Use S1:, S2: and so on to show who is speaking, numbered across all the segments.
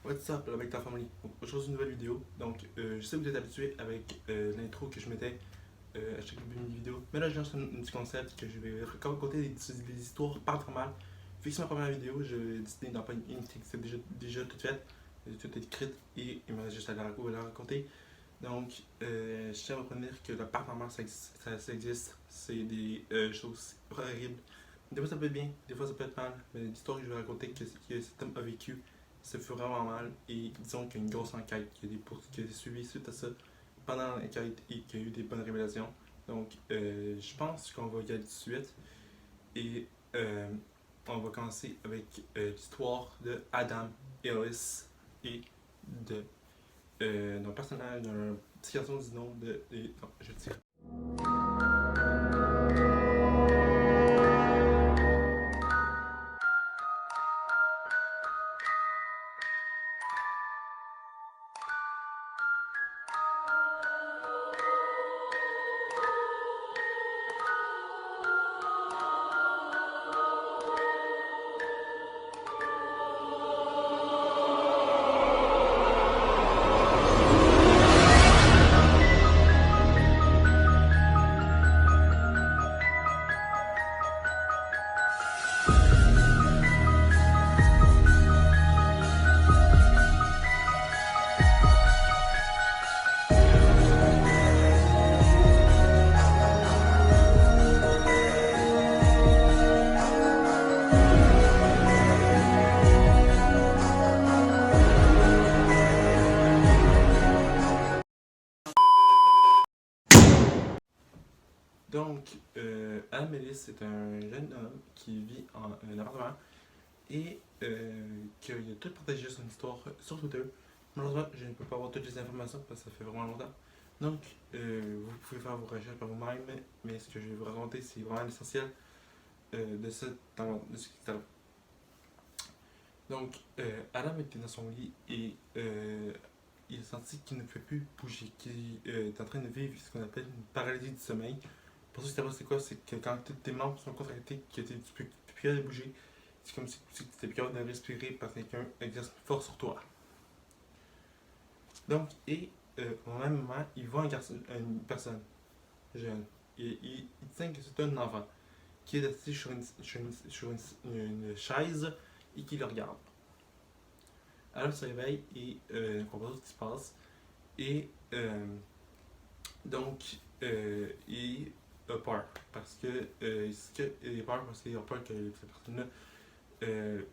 S1: What's up avec ta famille? Aujourd'hui une nouvelle vidéo. Donc je sais que vous êtes habitué avec l'intro que je mettais à chaque début de mes vidéos. Mais là je lance un petit concept que je vais raconter des histoires paranormales. Vu que c'est ma première vidéo, j'ai décidé d'en pas une qui est déjà toute faite, toute écrite et il me reste juste à la raconter. Donc je tiens à vous prévenir que le paranormal ça existe. C'est des choses horribles. Des fois ça peut être bien, des fois ça peut être mal. Mais l'histoire que je vais raconter que cet homme a vécu ça fait vraiment mal et disons qu'il y a une grosse enquête qui a été suivie suite à ça pendant l'enquête et qu'il y a eu des bonnes révélations. Donc, je pense qu'on va y aller tout de suite et on va commencer avec l'histoire de Adam Ellis et de d'un personnage, d'un petit garçon du nom de. Non, je tire. Donc, Adam Ellis, c'est un jeune homme qui vit en un appartement et qu'il a tout partagé son histoire sur Twitter. Malheureusement, je ne peux pas avoir toutes les informations parce que ça fait vraiment longtemps. Donc, vous pouvez faire vos recherches par vous-même, mais ce que je vais vous raconter, c'est vraiment l'essentiel de ce qui est arrivé. Donc, Adam était dans son lit et il a senti qu'il ne pouvait plus bouger, qu'il est en train de vivre ce qu'on appelle une paralysie du sommeil. Pour ceux qui savent c'est quoi, c'est que quand tous tes membres sont contractés, que tu ne peux plus de bouger, c'est comme si tu étais plus capable de respirer parce que quelqu'un exerce une force sur toi. Donc, au même moment, il voit une personne jeune. Et il tient que c'est un enfant qui est assis sur une chaise et qui le regarde. Alors il se réveille et ne comprend pas ce qui se passe. Et donc, il a peur parce que il a peur parce qu'il a peur que cette personne-là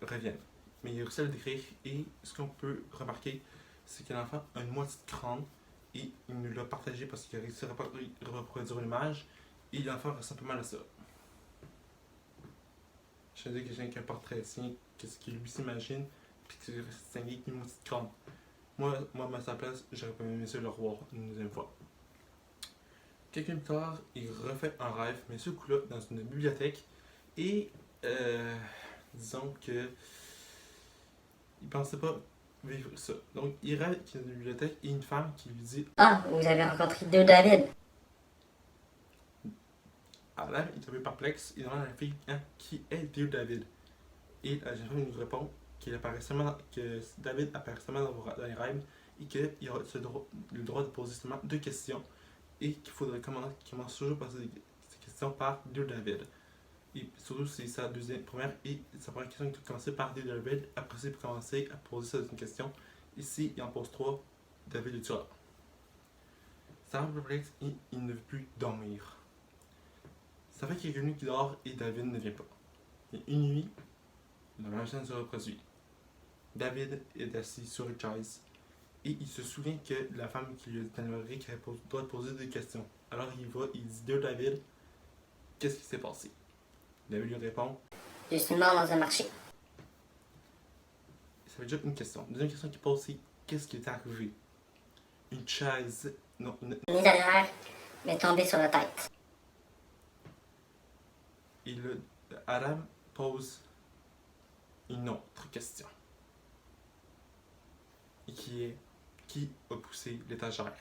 S1: revienne. Mais il a réussi à le décrire et ce qu'on peut remarquer, c'est que l'enfant a une moitié de crâne et il nous l'a partagé parce qu'il a réussi à reproduire l'image et l'enfant ressemble pas mal à ça. Je veux dire quelqu'un qui a un portrait sien, qu'est-ce qu'il lui s'imagine, puis que c'est un geek une moitié de crâne. Moi, à sa place, j'aurais pas aimé ça le revoir une deuxième fois. Quelques minutes plus tard, il refait un rêve, mais ce coup-là, dans une bibliothèque. Et disons que il pensait pas vivre ça. Donc, il rêve qu'il y a une bibliothèque et une femme qui lui dit
S2: Ah, vous avez rencontré deux David.
S1: Adam est un peu perplexe et demande à la fille qui est Dieu David. Et la jeune femme lui répond que David apparaît seulement dans les rêves et qu'il a le droit de poser seulement deux questions et qu'il faudrait qu'il commence toujours par ces questions par Dieu David. Et surtout, c'est sa première et sa première question qui doit commencer par Dieu David. Après, c'est pour commencer à poser sa deuxième question. Ici, il en pose trois. David le tuera. Ça rend perplexe et il ne veut plus dormir. Ça fait quelques nuits qu'il dort et David ne vient pas. Et une nuit, la même scène se reproduit. David est assis sur une chaise et il se souvient que la femme qui lui a dit qu'il doit poser des questions. Alors il va, il dit Dieu David, qu'est-ce qui s'est passé? David lui répond
S2: Je suis mort dans un marché.
S1: ça fait déjà une question. Deuxième question qu'il pose c'est qu'est-ce qui est arrivé? Une chaise. Non, une.
S2: Une mise à terre m'est tombée sur la tête.
S1: Et le, Adam pose une autre question. Et qui a poussé l'étagère?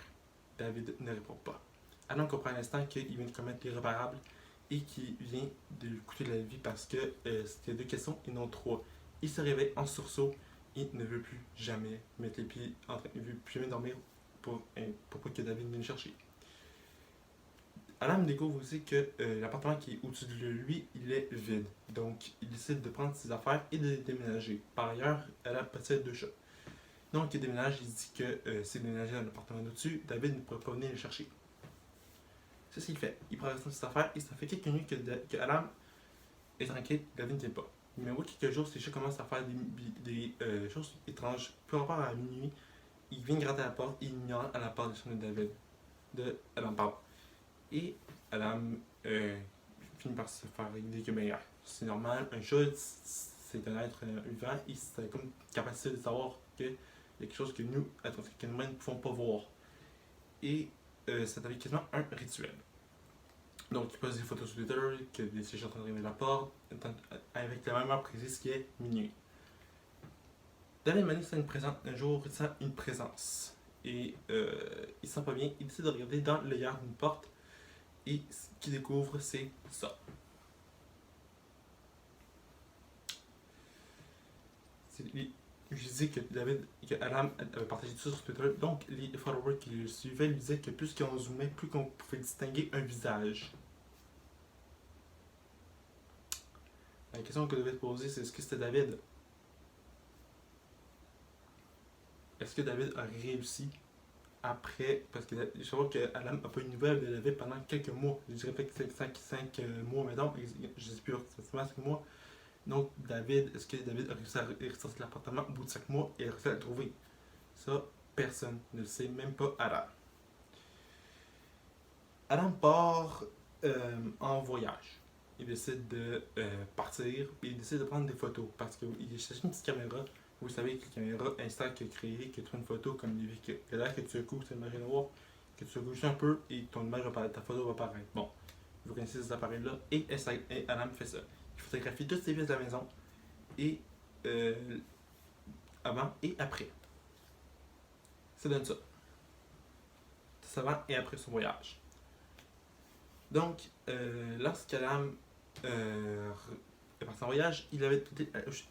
S1: David ne répond pas. Adam comprend à l'instant qu'il vient de commettre l'irréparable et qu'il vient de lui coûter la vie parce que c'était deux questions et non trois. Il se réveille en sursaut il ne veut plus jamais mettre les pieds en train, il ne veut plus jamais dormir pour pas que David vienne le chercher. Alam découvre aussi que l'appartement qui est au-dessus de lui, il est vide. Donc, il décide de prendre ses affaires et de déménager. Par ailleurs, Alam possède 2 chats. Donc, il déménage, il dit que s'il déménageait dans l'appartement au-dessus, David ne pourrait pas venir le chercher. C'est ce qu'il fait. Il prend ses affaires et ça fait quelques nuits que Alam est tranquille, David ne vient pas. Mais au bout de quelques jours, ces chats commencent à faire des choses étranges. Peu rapport à minuit, il vient gratter à la porte et il ignore à la porte de son de David. De Alam, pardon. Et Alam finit par se faire dire que ben, c'est normal, un chat, c'est un être vivant et c'est comme capacité de savoir qu'il y a quelque chose que nous, que nous-mêmes, ne pouvons pas voir. Et ça devient quasiment un rituel. Donc, il pose des photos sur Twitter, que des chats sont en train d'arriver à la porte, avec la même heure précise qui est minuit. David Manny sent un jour, il sent une présence. Et il se sent pas bien, il décide de regarder dans l'œillère d'une porte. Et ce qu'il découvre, c'est ça. Je disais que Alam avait partagé tout ça sur Twitter. Donc, les followers qui le suivaient lui disaient que plus qu'on zoomait, plus qu'on pouvait distinguer un visage. La question que je devais te poser, c'est est-ce que c'était David? Est-ce que David a réussi après, parce que je sais que Alam n'a pas eu de nouvelles de David pendant quelques mois. Je dirais peut-être 5 mois, maintenant, je ne sais plus exactement 5 mois. Donc, est-ce que David a réussi à ressortir de l'appartement au bout de 5 mois et a réussi à le trouver? Ça, personne ne le sait, même pas Alam. Alam part en voyage. Il décide de partir et il décide de prendre des photos parce qu'il cherche une petite caméra. Vous savez que la caméra Insta qu'il a créée, que tu prends une photo comme que là que tu secoues, c'est une image noire, que tu secoues juste un peu et ton image va apparaître, ta photo va apparaître. Bon, vous connaissez ces appareils-là et Alam fait ça. Il photographie toutes ses pièces de la maison et avant et après. Ça donne ça. C'est avant et après son voyage. Donc, lorsqu'Alam est parti en voyage, il avait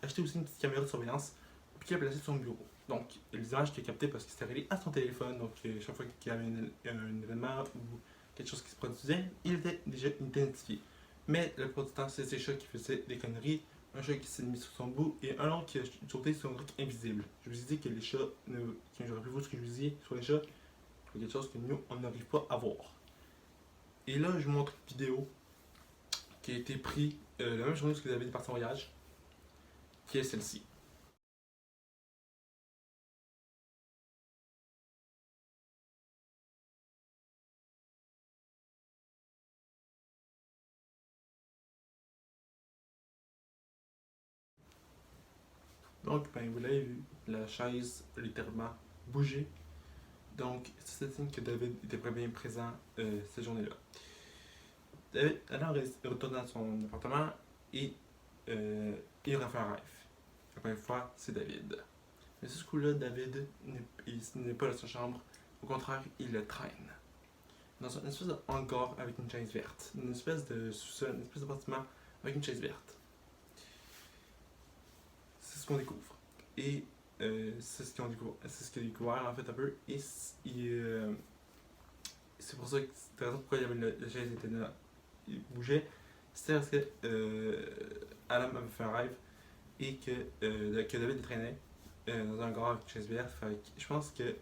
S1: acheté aussi une petite caméra de surveillance puis qu'il a placé sur son bureau. Donc, les images qu'il a captées parce qu'il s'était relié à son téléphone, donc chaque fois qu'il y avait un événement ou quelque chose qui se produisait, il était déjà identifié. Mais la plupart du temps, c'est ces chats qui faisaient des conneries, un chat qui s'est mis sur son bout et un autre qui a sauté sur un truc invisible. Je vous ai dit que les chats, je rappelle-vous ce que je vous disais sur les chats, c'est quelque chose que nous, on n'arrive pas à voir. Et là, je vous montre une vidéo qui a été prise la même journée que David est parti en voyage, qui est celle-ci. Donc, ben, vous l'avez vu, la chaise littéralement bougeait. Donc, c'est signe que David était très bien présent cette journée-là. David alors retourne dans son appartement et il refait un rêve. La première fois, c'est David. Mais ce coup-là, David n'est pas dans sa chambre. Au contraire, il le traîne. Dans une espèce de hangar avec une chaise verte. Une espèce de sous-sol, une espèce de bâtiment avec une chaise verte. C'est ce qu'on découvre. Et c'est ce qu'il a découvert en fait un peu. Et c'est pour ça que c'est la raison pourquoi il y avait la chaise était là. Il bougeait. C'était parce que Alam avait fait un rêve et que David traînait dans un hangar avec une chaise verte. Fait que je pense que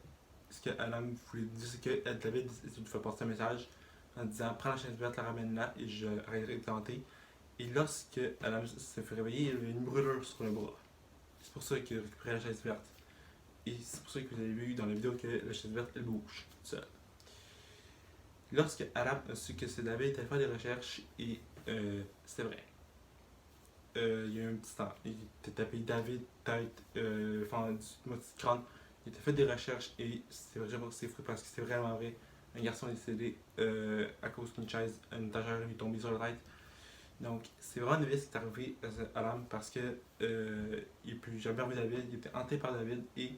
S1: ce que Alam voulait dire, c'est que David lui fait passer un message en disant prends la chaise verte, la ramène là et je arrêterai de tenter. Et lorsque Alam se fait réveiller, il avait une brûlure sur le bras. C'est pour ça qu'il a récupéré la chaise verte. Et c'est pour ça que vous avez vu dans la vidéo que la chaise verte elle bouge seule. Lorsque Alam a su que c'est David, il allait faire des recherches et c'était vrai. Il y a eu un petit temps. Il était tapé David, tête, enfin, du crâne. Il a fait des recherches et c'est vraiment c'est fou parce que c'est vraiment vrai. Un garçon est décédé à cause qu'une chaise, une étagère lui est tombée sur la tête. Donc, c'est vraiment une vie qui est arrivée à Alam parce que il n'a plus jamais revu David, il était hanté par David et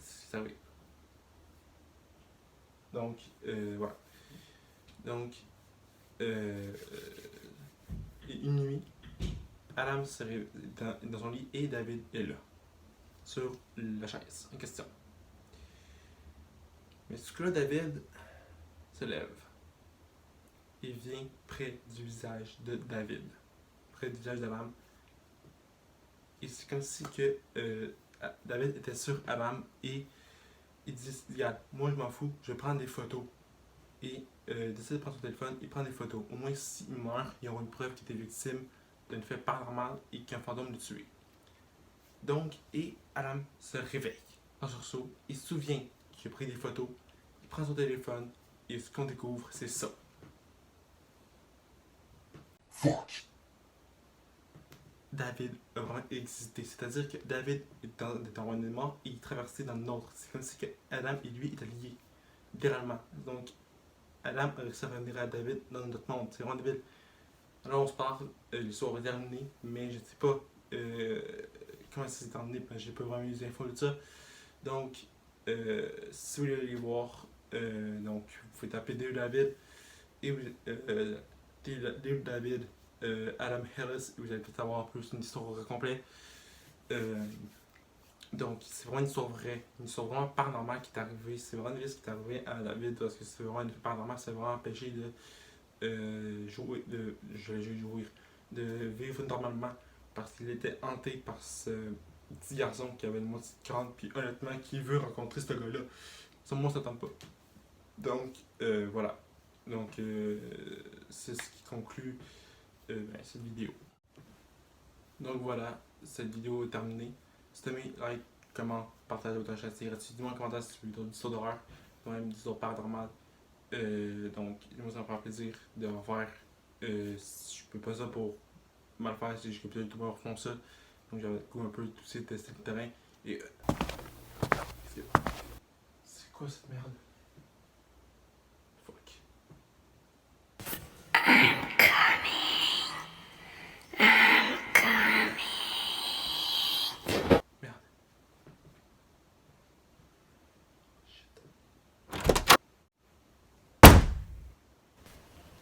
S1: c'est arrivé. Donc, voilà. Donc, une nuit, Adam se réveille dans son lit et David est là, sur la chaise en question. Mais ce que là, David se lève et vient près du visage de David, près du visage d'Adam. Et c'est comme si que David était sur Adam et il dit, regarde, moi je m'en fous, je vais prendre des photos. Et il décide de prendre son téléphone, il prend des photos. Au moins s'il meurt, il y aura une preuve qu'il était victime d'un fait paranormal et qu'un fantôme l'a tué. Donc, et Adam se réveille en sursaut, il se souvient qu'il a pris des photos, il prend son téléphone et ce qu'on découvre, c'est ça.
S3: Fuck.
S1: David a vraiment existé. C'est-à-dire que David est dans un mort et il traversait dans l'autre. C'est comme si que Adam et lui étaient liés, littéralement. Donc, Adam a réussi à revenir à David dans notre monde. C'est vraiment débile. Alors, on se parle, l'histoire est terminée, mais je ne sais pas comment ça s'est terminé, parce que j'ai pas vraiment eu les infos de ça. Donc, si vous voulez aller voir, donc, vous pouvez taper Dave David et Dave David. Adam Harris, vous allez peut-être avoir un peu une histoire au complet. Donc, c'est vraiment une histoire vraie, une histoire vraiment paranormale qui est arrivée. C'est vraiment ce qui est arrivé à David parce que c'est vraiment une paranormale, c'est vraiment empêché de jouer, de vivre normalement parce qu'il était hanté par ce petit garçon qui avait une moitié de crâne, puis honnêtement, qui veut rencontrer ce gars-là. Ça, moi, ça tente pas. Donc, voilà. Donc, c'est ce qui conclut cette vidéo. Donc voilà, cette vidéo est terminée. Si tu as aimé, like, comment, partage autant chaîne, c'est gratuit. Dis-moi en commentaire si tu veux d'autres histoires d'horreur, même des histoires paranormales. Donc, moi ça me fera plaisir de en faire. Je peux pas ça pour mal faire, c'est juste que plusieurs youtubeurs font ça. Donc j'avais un peu toussé, tester le terrain. Et. C'est quoi cette merde? Fuck.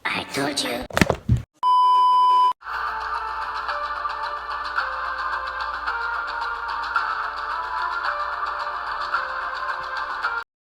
S2: I told you.